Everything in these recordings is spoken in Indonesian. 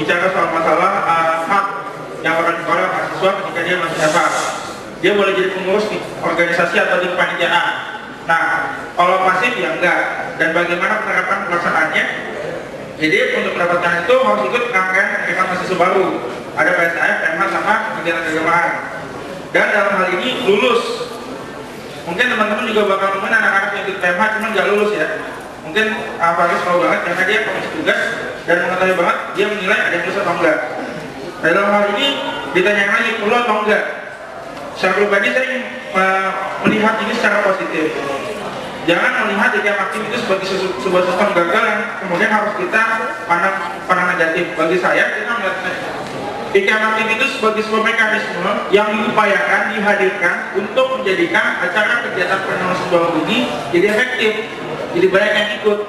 bicara soal masalah hak yang akan diperoleh mahasiswa ketika dia masih FH. Dia boleh jadi pengurus di organisasi atau di kepanitiaan. Nah, kalau pasif ya enggak. Dan bagaimana penerapan pelaksanaannya? Jadi untuk mendapatkan itu harus ikut rangkaian pendidikan mahasiswa baru. Ada PSAF, PMH, sama kegiatan keagamaan. Dan dalam hal ini lulus. Mungkin teman-teman juga bakal nemuin anak-anak yang ikut PMH cuma nggak lulus ya. Mungkin Faris tahu banget karena dia komisi tugas dan mengetahui banget dia menilai ada yang lulus atau enggak. Dalam hal ini ditanya lagi perlu atau enggak. Secara pribadi saya ingin melihat ini secara positif. Jangan melihat IKM aktif itu sebagai sebuah sistem gagal yang kemudian harus kita pandang negatif. Bagi saya, kita melihat IKM aktif itu sebagai sebuah mekanisme yang diupayakan, dihadirkan untuk menjadikan acara kegiatan penulis bawah ini jadi efektif, jadi banyak yang ikut.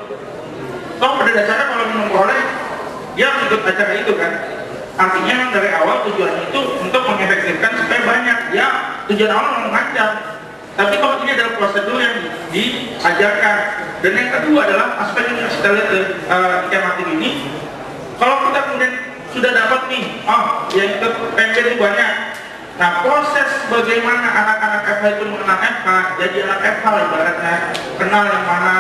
Toh pada dasarnya kalau memperoleh, dia harus ikut acara itu kan. Artinya memang dari awal tujuannya itu untuk mengefektifkan supaya banyak. Ya tujuan awal mengajar. Tapi kalau ini adalah prosedur yang diajarkan. Dan yang kedua adalah aspek yang kita lihat IKM aktif ini. Kalau kita kemudian sudah dapat nih, yang ikut PMP itu banyak. Nah, proses bagaimana anak-anak FH itu mengenal FH, jadi anak FH ibaratnya kenal yang mana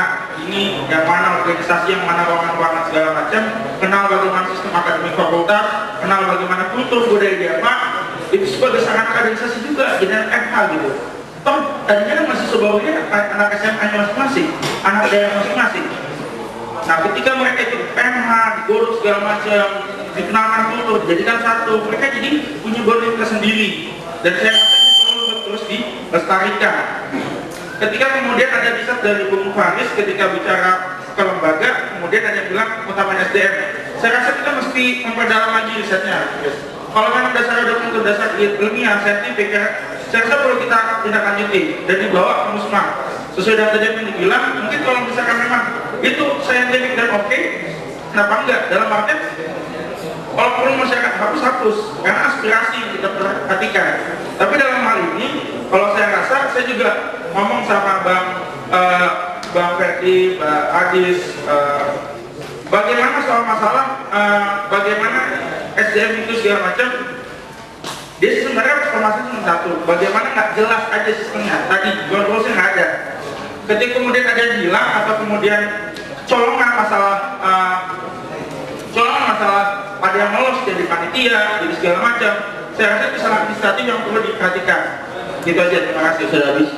ini, yang mana organisasi, yang mana ruangan-ruangan segala macam, kenal bagaimana sistem akademik fakultas, kenal bagaimana kultur budaya di FH, itu sebagai sangat kaderisasi juga jadi anak FH gitu. Toh tadinya kan masih sebawahnya anak SMA-nya masing-masing, anak daerah masing-masing. Nah, ketika mereka ikut PMH, digorok segala macam, dikenalkan kultur, jadikan satu, mereka jadi punya bonding tersendiri. Dan saya rasa ini perlu terus dilestarikan. Ketika kemudian ada riset dari Bung Faris ketika bicara ke lembaga, kemudian ada bilang utamanya SDM. Saya rasa kita mesti memperdalam lagi risetnya. Kalau memang dasar dokumen dasar ilmiah, saintifik, saya rasa perlu kita tindak lanjuti dan dibawa ke Musma. Sesuai dengan tadi yang dibilang, mungkin kalau misalkan memang itu saintifik dan oke, kenapa enggak? Dalam artian, kalau perlu masyarakat harus hapus, karena aspirasi yang kita perhatikan. Tapi dalam hal ini, kalau saya rasa, saya juga ngomong sama Bang Ferdi, Mbak Adis, bagaimana soal masalah, bagaimana SDM itu segala macam. Dia sebenarnya informasi cuma satu, bagaimana nggak jelas aja sistemnya. Tadi goal-goalsnya nggak ada. Ketika kemudian ada yang hilang atau kemudian colongan masalah pada yang lolos jadi panitia, jadi segala macam. Saya rasa itu salah administratif yang perlu diperhatikan. Gitu aja, terima kasih. Sudah habis.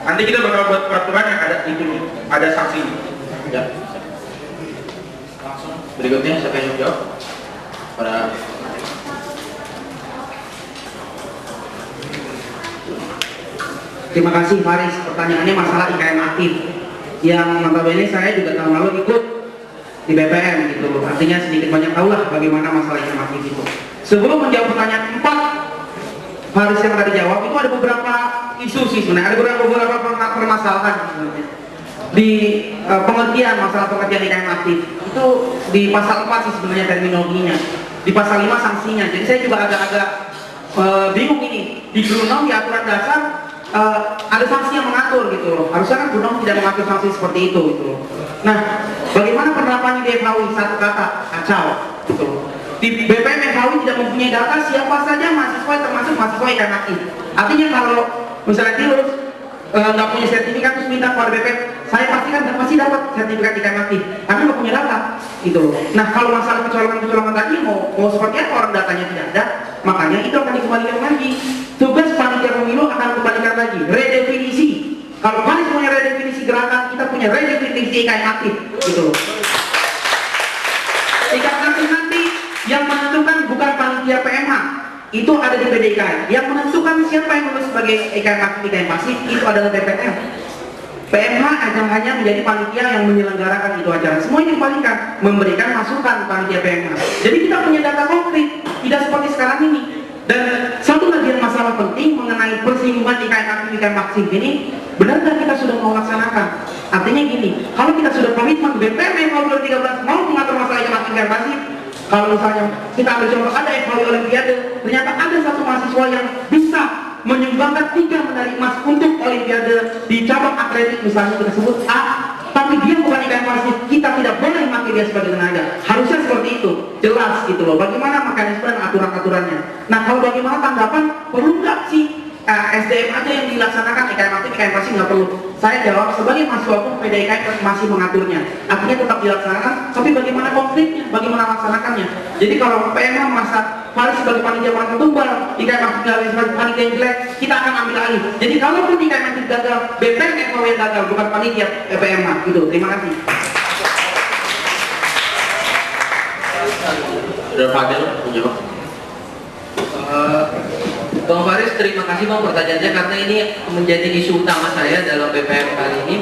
Nanti kita bakal buat peraturan yang ada itu, ada sanksi. Ya. Langsung. Berikutnya siapa yang jawab? Terima kasih Faris. Pertanyaannya masalah IKM aktif yang notabene saya juga tahun lalu ikut di BPM gitu. Artinya sedikit banyak tahulah bagaimana masalah IKM aktif itu. Sebelum menjawab pertanyaan 4 Faris yang tadi jawab, itu ada beberapa isu sih sebenarnya, ada beberapa permasalahan sebenarnya di pengertian masalah pengertian IKM aktif itu di pasal 4 sih sebenarnya terminologinya, di pasal 5 sanksinya. Jadi saya juga agak-agak bingung ini di Brunei di aturan dasar ada sanksi yang mengatur gitu loh. Harusnya kan Brunei tidak mengatur sanksi seperti itu gitu loh. Nah, bagaimana penerapannya di FHUI? Satu kata, kacau gitu loh. Di BPM FHUI tidak mempunyai data siapa saja mahasiswa termasuk mahasiswa IKM aktif. Artinya kalau misalnya lulus nggak punya sertifikat terus minta kepada BPM, saya pastikan pasti dapat sertifikat IKM aktif, tapi nggak punya data gitu loh. Nah, kalau masalah kecolongan tadi mau seperti apa orang datanya tidak ada, makanya itu akan dikembalikan lagi. Tugas panitia pemilu akan kembalikan lagi redefinisi. Kalau Panis punya redefinisi gerakan, kita punya redefinisi IKM aktif gitu loh. IKM aktif nanti yang menentukan bukan panitia PMH, itu ada di PDIK. Yang menentukan siapa yang lulus sebagai IKM aktif IKM pasif itu adalah BPM. PMH hanya menjadi panitia yang menyelenggarakan itu acara. Semua ini dikembalikan, memberikan masukan panitia PMH. Jadi kita punya data konkret, tidak seperti sekarang ini. Dan satu lagi yang masalah penting mengenai persinggungan IKM aktif IKM pasif ini, benarkah kita sudah mau laksanakan? Artinya gini, kalau kita sudah komitmen BPM tahun 2013 mau mengatur masalah IKM aktif IKM pasif, kalau misalnya kita ambil contoh ada FHUI Olimpiade, ternyata ada satu mahasiswa yang bisa menyumbangkan 3 medali emas untuk Olimpiade di cabang atletik misalnya kita sebut A, tapi dia bukan IKM pasif, kita tidak boleh memakai dia sebagai tenaga. Harusnya seperti itu, jelas gitu loh. Bagaimana mekanisme dan aturan-aturannya. Nah, kalau bagaimana tanggapan, perlu nggak sih SDM aja yang dilaksanakan, IKM aktif, IKM pasif nggak perlu? Saya jawab, sebagai mahasiswa pun PDIKM masih mengaturnya. Artinya tetap dilaksanakan, tapi bagaimana konfliknya, bagaimana laksanakannya. Jadi kalau PMH merasa Faris sebagai panitia merasa tumbal, IKM aktif gagal sebagai panitia yang jelek, kita akan ambil alih. Jadi kalaupun IKM aktif gagal, BPM FKW yang gagal, bukan panitia PMH. Gitu, terima kasih. Sudah Fadil menjawab. Bang Faris, terima kasih Bang pertanyaannya karena ini menjadi isu utama saya dalam PPM kali ini.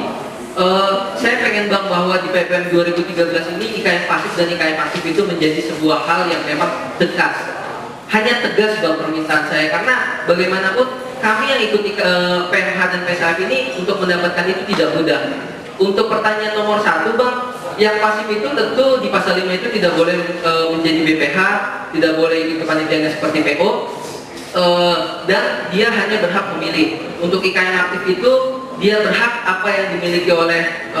Saya pengen Bang bahwa di PPM 2013 ini IKM pasif dan IKM aktif itu menjadi sebuah hal yang memang tegas. Hanya tegas Bang permintaan saya, karena bagaimanapun kami yang ikut PMH dan PSAF ini untuk mendapatkan itu tidak mudah. Untuk pertanyaan nomor 1 Bang, yang pasif itu tentu di pasal 5 itu tidak boleh menjadi BPH, tidak boleh ikut kepanitiaan seperti PO. Dan dia hanya berhak memilih. Untuk IKM aktif itu dia berhak apa yang dimiliki oleh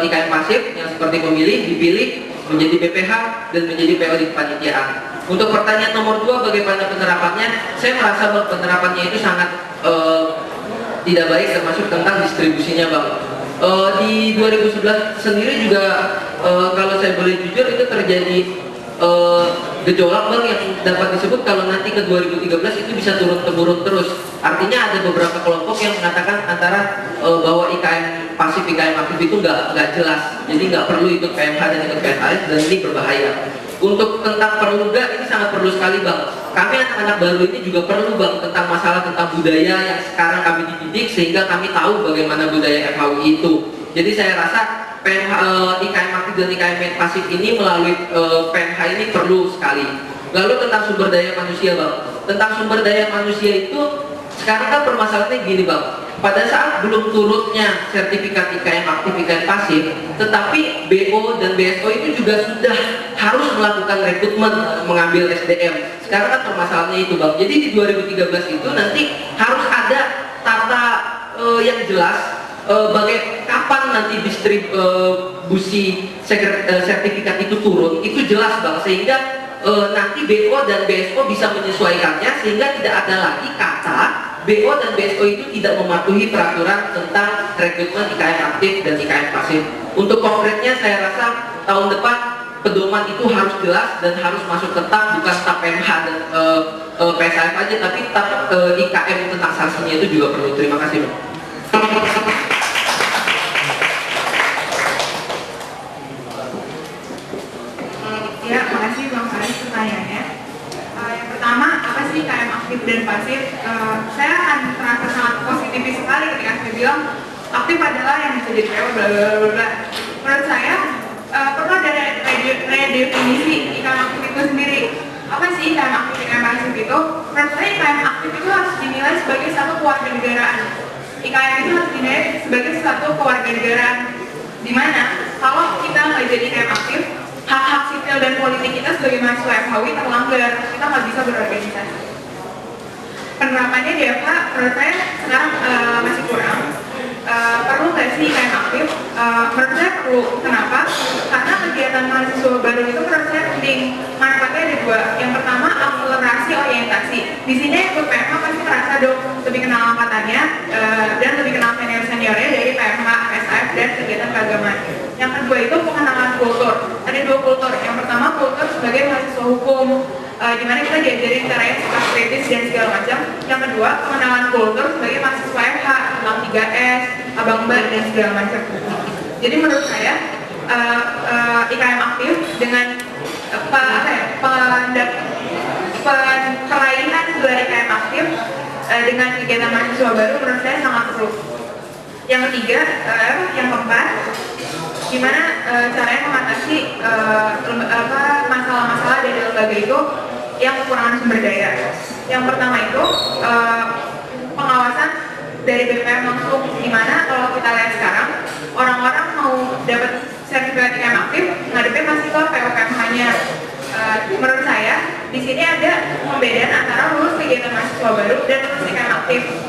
IKM pasif yang seperti pemilih, dipilih menjadi BPH dan menjadi PO di kepanitiaan. Untuk pertanyaan nomor 2 bagaimana penerapannya, saya merasa bahwa penerapannya itu sangat tidak baik, termasuk tentang distribusinya Bang. Di 2011 sendiri juga kalau saya boleh jujur itu terjadi gejolak Bang yang dapat disebut kalau nanti ke 2013 itu bisa turun-temurun terus. Artinya ada beberapa kelompok yang mengatakan antara bahwa IKM pasif, IKM aktif itu nggak jelas, jadi nggak perlu ikut PMH dan ikut PSAF dan ini berbahaya. Untuk tentang perlu nggak, ini sangat perlu sekali Bang. Kami anak-anak baru ini juga perlu Bang tentang masalah tentang budaya yang sekarang kami dididik sehingga kami tahu bagaimana budaya FHUI itu. Jadi saya rasa IKM aktif dan IKM pasif ini melalui PMH ini perlu sekali. Lalu tentang sumber daya manusia Bang, tentang sumber daya manusia itu sekarang kan permasalahannya gini Bang, pada saat belum turunnya sertifikat IKM aktif, IKM pasif, tetapi BO dan BSO itu juga sudah harus melakukan rekrutmen mengambil SDM. Sekarang kan permasalahannya itu Bang, jadi di 2013 itu nanti harus ada tata yang jelas kapan nanti distribusi sertifikat itu turun, itu jelas Bang, sehingga nanti BO dan BSO bisa menyesuaikannya sehingga tidak ada lagi kata BO dan BSO itu tidak mematuhi peraturan tentang rekrutmen IKM aktif dan IKM pasif. Untuk konkretnya saya rasa tahun depan pedoman itu harus jelas dan harus masuk ke TAP, bukan TAP PMH dan PSAF aja, tapi TAP IKM tentang sanksinya itu juga perlu. Terima kasih Bang. Ya, makasih Bang Faris pertanyaannya. Yang pertama, apa sih IKM aktif dan pasif? Saya akan terasa sangat positif sekali ketika saya bilang aktif adalah yang bisa jadi PO, bla bla bla bla. Menurut saya perlu ada redefinisi IKM aktif itu sendiri. Apa sih IKM aktif, IKM pasif itu? Menurut saya IKM aktif itu harus dinilai sebagai satu kewarganegaraan. IKM itu harus dinilai sebagai satu kewarganegaraan. Dimana kalau kita nggak jadi IKM aktif, hak-hak sipil dan politik kita sebagai mahasiswa FHUI terlanggar, kita nggak bisa berorganisasi. Penerapannya di FH menurut saya sekarang masih kurang. Perlu nggak sih IKM aktif? Menurut saya perlu. Kenapa? Karena kegiatan mahasiswa baru itu menurut saya penting. Manfaatnya ada 2. Yang pertama, akselerasi orientasi. Di sini ikut PMH pasti terasa dong lebih kenal angkatannya dan lebih kenal senior-seniornya dari PMH, PSAF, dan kegiatan keagamaan. Yang kedua itu pengenalan kultur. Ada 2 kultur. Yang pertama kultur sebagai mahasiswa hukum, di mana kita diajarin caranya sikap kritis dan segala macam. Yang kedua pengenalan kultur sebagai mahasiswa FH tentang 3S, abang mbak dan segala macam. Jadi menurut saya IKM aktif dengan peraihan gelar IKM aktif dengan kegiatan mahasiswa baru menurut saya sangat perlu. Yang ketiga, yang keempat, gimana caranya mengatasi masalah-masalah dari lembaga itu yang kekurangan sumber daya. Yang pertama itu pengawasan dari BPM langsung, dimana kalau kita lihat sekarang orang-orang mau dapat sertifikat IKM aktif ngadepnya masih ke PO PMH-nya. Menurut saya di sini ada pembedaan antara lulus kegiatan mahasiswa baru dan lulus IKM aktif.